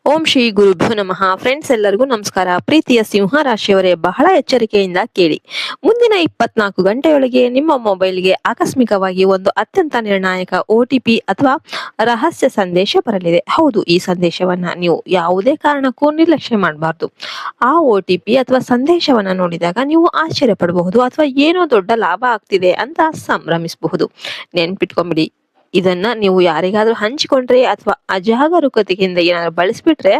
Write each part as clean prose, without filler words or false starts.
ಓಂ ಶ್ರೀ ಗುರುಭ್ಯೋ ನಮಃ. ಫ್ರೆಂಡ್ಸ್ ಎಲ್ಲರಿಗೂ ನಮಸ್ಕಾರ. ಪ್ರೀತಿಯ ಸಿಂಹ ರಾಶಿಯವರೇ, ಬಹಳ ಎಚ್ಚರಿಕೆಯಿಂದ ಕೇಳಿ. ಮುಂದಿನ 24 ಗಂಟೆಯೊಳಗೆ ನಿಮ್ಮ ಮೊಬೈಲ್ಗೆ ಆಕಸ್ಮಿಕವಾಗಿ ಒಂದು ಅತ್ಯಂತ ನಿರ್ಣಾಯಕ OTP ಅಥವಾ ರಹಸ್ಯ ಸಂದೇಶ ಬರಲಿದೆ. ಹೌದು, ಈ ಸಂದೇಶವನ್ನ ನೀವು ಯಾವುದೇ ಕಾರಣಕ್ಕೂ ನಿರ್ಲಕ್ಷ್ಯ ಮಾಡಬಾರ್ದು. ಆ OTP ಅಥವಾ ಸಂದೇಶವನ್ನ ನೋಡಿದಾಗ ನೀವು ಆಶ್ಚರ್ಯ ಪಡಬಹುದು ಅಥವಾ ಏನೋ ದೊಡ್ಡ ಲಾಭ ಆಗ್ತಿದೆ ಅಂತ ಸಂಭ್ರಮಿಸಬಹುದು. ನೆನ್ಪಿಟ್ಕೊಂಬಿಡಿ, ಇದನ್ನ ನೀವು ಯಾರಿಗಾದ್ರೂ ಹಂಚಿಕೊಂಡ್ರೆ ಅಥವಾ ಅಜಾಗರೂಕತೆಯಿಂದ ಏನಾದ್ರು ಬಳಸಿಬಿಟ್ರೆ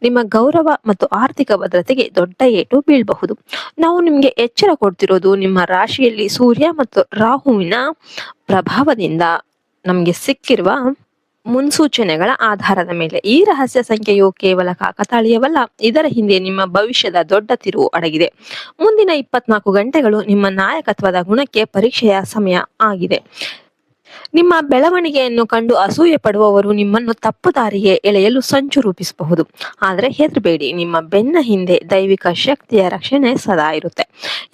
ನಿಮ್ಮ ಗೌರವ ಮತ್ತು ಆರ್ಥಿಕ ಭದ್ರತೆಗೆ ದೊಡ್ಡ ಏಟು ಬೀಳಬಹುದು. ನಾವು ನಿಮ್ಗೆ ಎಚ್ಚರ ಕೊಡ್ತಿರೋದು ನಿಮ್ಮ ರಾಶಿಯಲ್ಲಿ ಸೂರ್ಯ ಮತ್ತು ರಾಹುವಿನ ಪ್ರಭಾವದಿಂದ ನಮ್ಗೆ ಸಿಕ್ಕಿರುವ ಮುನ್ಸೂಚನೆಗಳ ಆಧಾರದ ಮೇಲೆ. ಈ ರಹಸ್ಯ ಸಂಖ್ಯೆಯು ಕೇವಲ ಕಾಕತಾಳೀಯವಲ್ಲ, ಇದರ ಹಿಂದೆ ನಿಮ್ಮ ಭವಿಷ್ಯದ ದೊಡ್ಡ ತಿರುವು ಅಡಗಿದೆ. ಮುಂದಿನ 24 ಗಂಟೆಗಳು ನಿಮ್ಮ ನಾಯಕತ್ವದ ಗುಣಕ್ಕೆ ಪರೀಕ್ಷೆಯ ಸಮಯ ಆಗಿದೆ. ನಿಮ್ಮ ಬೆಳವಣಿಗೆಯನ್ನು ಕಂಡು ಅಸೂಯೆ ಪಡುವವರು ನಿಮ್ಮನ್ನು ತಪ್ಪು ದಾರಿಗೆ ಎಳೆಯಲು ಸಂಚು ರೂಪಿಸಬಹುದು. ಆದರೆ ಹೆದರಬೇಡಿ, ನಿಮ್ಮ ಬೆನ್ನ ಹಿಂದೆ ದೈವಿಕ ಶಕ್ತಿಯ ರಕ್ಷಣೆ ಸದಾ ಇರುತ್ತೆ.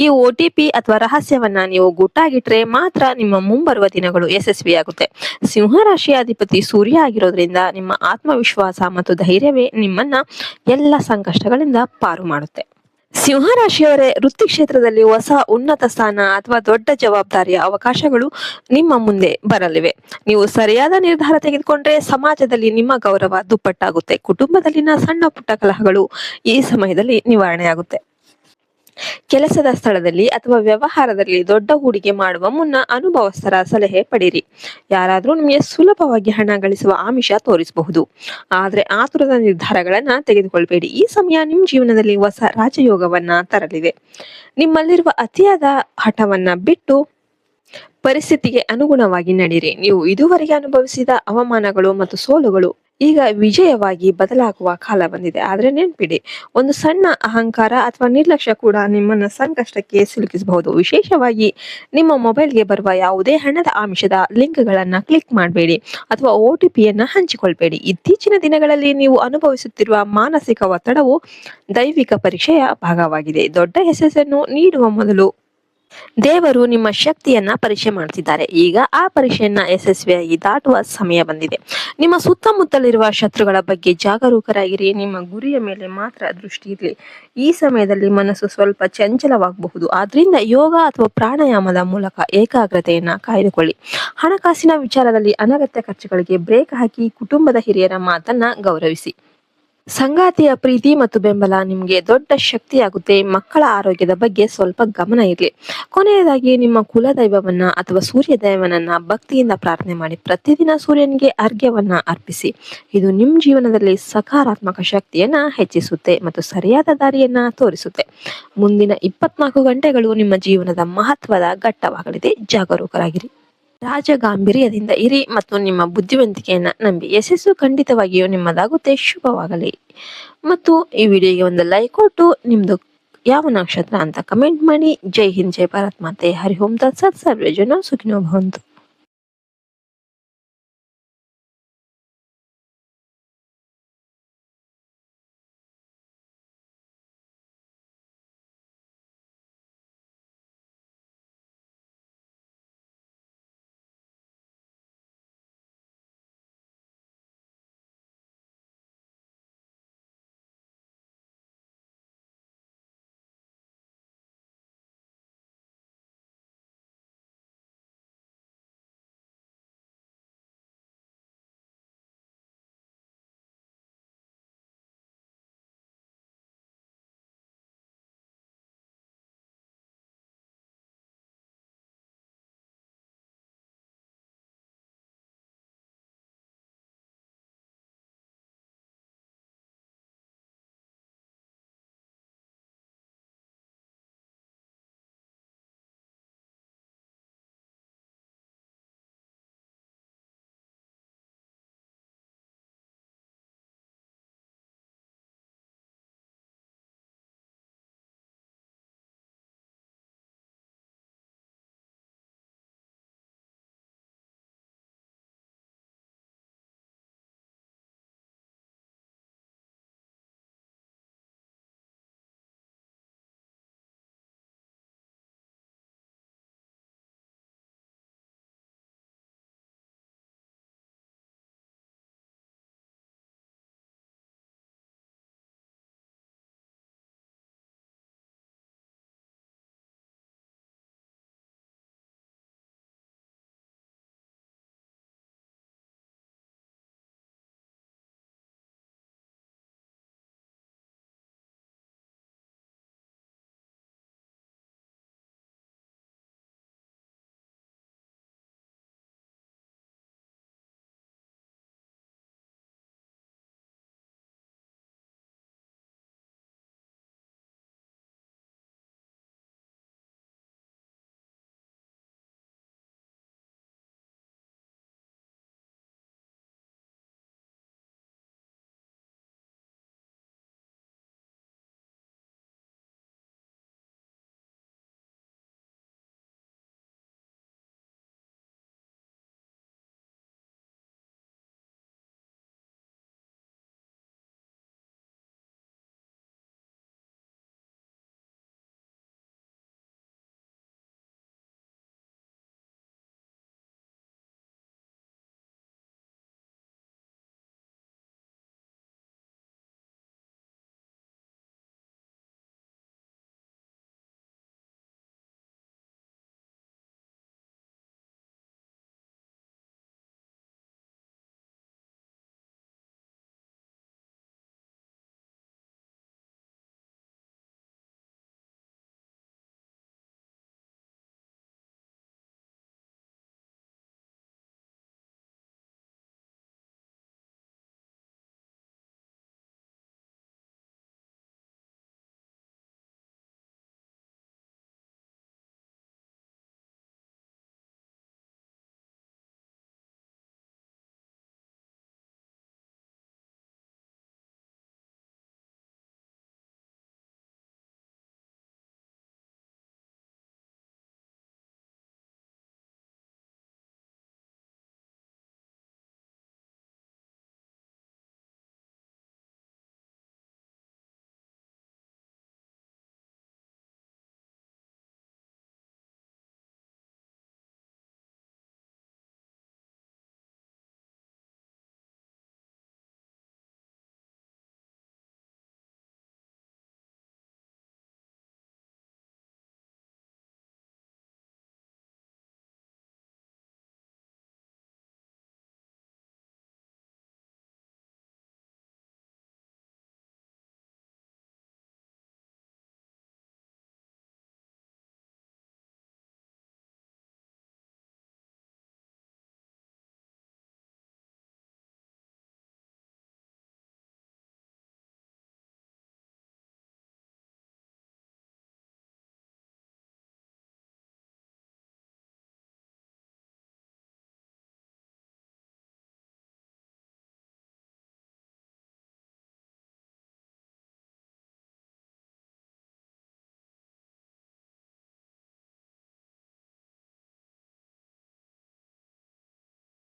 ಈ OTP ಅಥವಾ ರಹಸ್ಯವನ್ನ ನೀವು ಗುಟ್ಟಾಗಿಟ್ರೆ ಮಾತ್ರ ನಿಮ್ಮ ಮುಂಬರುವ ದಿನಗಳು ಯಶಸ್ವಿಯಾಗುತ್ತೆ. ಸಿಂಹರಾಶಿಯ ಅಧಿಪತಿ ಸೂರ್ಯ ಆಗಿರೋದ್ರಿಂದ ನಿಮ್ಮ ಆತ್ಮವಿಶ್ವಾಸ ಮತ್ತು ಧೈರ್ಯವೇ ನಿಮ್ಮನ್ನ ಎಲ್ಲ ಸಂಕಷ್ಟಗಳಿಂದ ಪಾರು ಮಾಡುತ್ತೆ. ಸಿಂಹರಾಶಿಯವರೇ, ವೃತ್ತಿ ಕ್ಷೇತ್ರದಲ್ಲಿ ಹೊಸ ಉನ್ನತ ಸ್ಥಾನ ಅಥವಾ ದೊಡ್ಡ ಜವಾಬ್ದಾರಿಯ ಅವಕಾಶಗಳು ನಿಮ್ಮ ಮುಂದೆ ಬರಲಿವೆ. ನೀವು ಸರಿಯಾದ ನಿರ್ಧಾರ ತೆಗೆದುಕೊಂಡ್ರೆ ಸಮಾಜದಲ್ಲಿ ನಿಮ್ಮ ಗೌರವ ದುಪ್ಪಟ್ಟಾಗುತ್ತೆ. ಕುಟುಂಬದಲ್ಲಿನ ಸಣ್ಣ ಪುಟ್ಟ ಕಲಹಗಳು ಈ ಸಮಯದಲ್ಲಿ ನಿವಾರಣೆಯಾಗುತ್ತೆ. ಕೆಲಸದ ಸ್ಥಳದಲ್ಲಿ ಅಥವಾ ವ್ಯವಹಾರದಲ್ಲಿ ದೊಡ್ಡ ಹೂಡಿಕೆ ಮಾಡುವ ಮುನ್ನ ಅನುಭವಸ್ಥರ ಸಲಹೆ ಪಡೆಯಿರಿ. ಯಾರಾದ್ರೂ ನಿಮಗೆ ಸುಲಭವಾಗಿ ಹಣ ಗಳಿಸುವ ಆಮಿಷ ತೋರಿಸಬಹುದು, ಆದ್ರೆ ಆತುರದ ನಿರ್ಧಾರಗಳನ್ನ ತೆಗೆದುಕೊಳ್ಬೇಡಿ. ಈ ಸಮಯ ನಿಮ್ಮ ಜೀವನದಲ್ಲಿ ಹೊಸ ರಾಜಯೋಗವನ್ನ ತರಲಿದೆ. ನಿಮ್ಮಲ್ಲಿರುವ ಅತಿಯಾದ ಹಠವನ್ನ ಬಿಟ್ಟು ಪರಿಸ್ಥಿತಿಗೆ ಅನುಗುಣವಾಗಿ ನಡೀರಿ. ನೀವು ಇದುವರೆಗೆ ಅನುಭವಿಸಿದ ಅವಮಾನಗಳು ಮತ್ತು ಸೋಲುಗಳು ಈಗ ವಿಜಯವಾಗಿ ಬದಲಾಗುವ ಕಾಲ ಬಂದಿದೆ. ಆದ್ರೆ ನೆನ್ಪಿಡಿ, ಒಂದು ಸಣ್ಣ ಅಹಂಕಾರ ಅಥವಾ ನಿರ್ಲಕ್ಷ್ಯ ಕೂಡ ನಿಮ್ಮನ್ನ ಸಂಕಷ್ಟಕ್ಕೆ ಸಿಲುಕಿಸಬಹುದು. ವಿಶೇಷವಾಗಿ ನಿಮ್ಮ ಮೊಬೈಲ್ಗೆ ಬರುವ ಯಾವುದೇ ಹಣದ ಆಮಿಷದ ಲಿಂಕ್ಗಳನ್ನ ಕ್ಲಿಕ್ ಮಾಡಬೇಡಿ ಅಥವಾ OTPಯನ್ನ ಹಂಚಿಕೊಳ್ಬೇಡಿ. ಇತ್ತೀಚಿನ ದಿನಗಳಲ್ಲಿ ನೀವು ಅನುಭವಿಸುತ್ತಿರುವ ಮಾನಸಿಕ ಒತ್ತಡವು ದೈವಿಕ ಪರೀಕ್ಷೆಯ ಭಾಗವಾಗಿದೆ. ದೊಡ್ಡ ಯಶಸ್ಸನ್ನು ನೀಡುವ ಮೊದಲು ದೇವರು ನಿಮ್ಮ ಶಕ್ತಿಯನ್ನ ಪರೀಕ್ಷೆ ಮಾಡ್ತಿದ್ದಾರೆ. ಈಗ ಆ ಪರೀಕ್ಷೆಯನ್ನ ಯಶಸ್ವಿಯಾಗಿ ದಾಟುವ ಸಮಯ ಬಂದಿದೆ. ನಿಮ್ಮ ಸುತ್ತಮುತ್ತಲಿರುವ ಶತ್ರುಗಳ ಬಗ್ಗೆ ಜಾಗರೂಕರಾಗಿರಿ. ನಿಮ್ಮ ಗುರಿಯ ಮೇಲೆ ಮಾತ್ರ ದೃಷ್ಟಿ ಇರಲಿ. ಈ ಸಮಯದಲ್ಲಿ ಮನಸ್ಸು ಸ್ವಲ್ಪ ಚಂಚಲವಾಗಬಹುದು, ಆದ್ರಿಂದ ಯೋಗ ಅಥವಾ ಪ್ರಾಣಾಯಾಮದ ಮೂಲಕ ಏಕಾಗ್ರತೆಯನ್ನ ಕಾಯ್ದುಕೊಳ್ಳಿ. ಹಣಕಾಸಿನ ವಿಚಾರದಲ್ಲಿ ಅನಗತ್ಯ ಖರ್ಚುಗಳಿಗೆ ಬ್ರೇಕ್ ಹಾಕಿ ಕುಟುಂಬದ ಹಿರಿಯರ ಮಾತನ್ನ ಗೌರವಿಸಿ. ಸಂಗಾತಿಯ ಪ್ರೀತಿ ಮತ್ತು ಬೆಂಬಲ ನಿಮ್ಗೆ ದೊಡ್ಡ ಶಕ್ತಿಯಾಗುತ್ತೆ. ಮಕ್ಕಳ ಆರೋಗ್ಯದ ಬಗ್ಗೆ ಸ್ವಲ್ಪ ಗಮನ ಇರಲಿ. ಕೊನೆಯದಾಗಿ ನಿಮ್ಮ ಕುಲದೈವವನ್ನ ಅಥವಾ ಸೂರ್ಯ ದೈವನನ್ನ ಭಕ್ತಿಯಿಂದ ಪ್ರಾರ್ಥನೆ ಮಾಡಿ. ಪ್ರತಿದಿನ ಸೂರ್ಯನಿಗೆ ಅರ್ಘ್ಯವನ್ನ ಅರ್ಪಿಸಿ. ಇದು ನಿಮ್ಮ ಜೀವನದಲ್ಲಿ ಸಕಾರಾತ್ಮಕ ಶಕ್ತಿಯನ್ನ ಹೆಚ್ಚಿಸುತ್ತೆ ಮತ್ತು ಸರಿಯಾದ ದಾರಿಯನ್ನ ತೋರಿಸುತ್ತೆ. ಮುಂದಿನ 24 ಗಂಟೆಗಳು ನಿಮ್ಮ ಜೀವನದ ಮಹತ್ವದ ಘಟ್ಟವಾಗಲಿದೆ. ಜಾಗರೂಕರಾಗಿರಿ, ರಾಜಗಾಂಭೀರ್ಯದಿಂದ ಇರಿ ಮತ್ತು ನಿಮ್ಮ ಬುದ್ಧಿವಂತಿಕೆಯನ್ನ ನಂಬಿ. ಯಶಸ್ಸು ಖಂಡಿತವಾಗಿಯೂ ನಿಮ್ಮದಾಗುತ್ತೆ. ಶುಭವಾಗಲಿ. ಮತ್ತು ಈ ವಿಡಿಯೋಗೆ ಒಂದು ಲೈಕ್ ಕೊಟ್ಟು ನಿಮ್ದು ಯಾವ ನಕ್ಷತ್ರ ಅಂತ ಕಮೆಂಟ್ ಮಾಡಿ. ಜೈ ಹಿಂದ್, ಜೈ ಭಾರತ್ ಮಾತೆ. ಹರಿ ಓಂ ತತ್ಸತ್. ಸರ್ವೇ ಜನ ಸುಖಿನೋ ಭವಂತು.